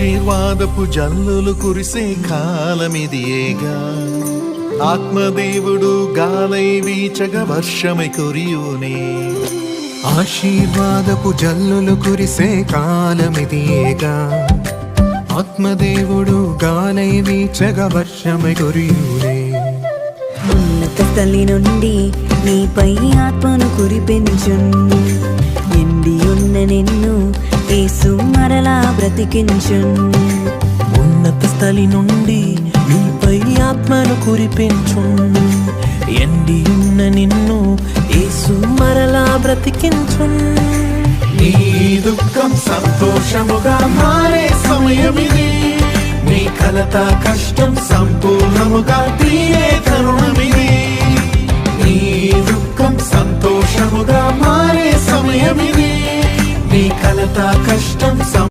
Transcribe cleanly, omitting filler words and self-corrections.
ఆశీర్వాదపు జల్లులు కురిసే కాలమిదియేగా, ఆత్మదేవుడు గాలై వీచగ వర్షమై కురియునే. ఆశీర్వాదపు జల్లులు కురిసే కాలమిదియేగా, ఆత్మదేవుడు గాలై వీచగ వర్షమై కురియునే. ఉన్నత స్థలి నుండి నీపై ఆత్మను కురిపించున్, ఎండి ఉన్న నిన్ను యేసు మరలా బ్రతికించున్. ఉన్నత స్థలి నుండి నీపై ఆత్మను కురిపించున్, ఎండి ఉన్న నిన్ను యేసు మరలా బ్రతికించున్. నీ దుఃఖం సంతోషముగా మారే సమయమిది, నీ కలత కష్టం సంపూర్ణముగా తీరే తరుణమిది. నీ దుఃఖం సంతోషముగా మారే సమయమిది, నీ కలత కష్టం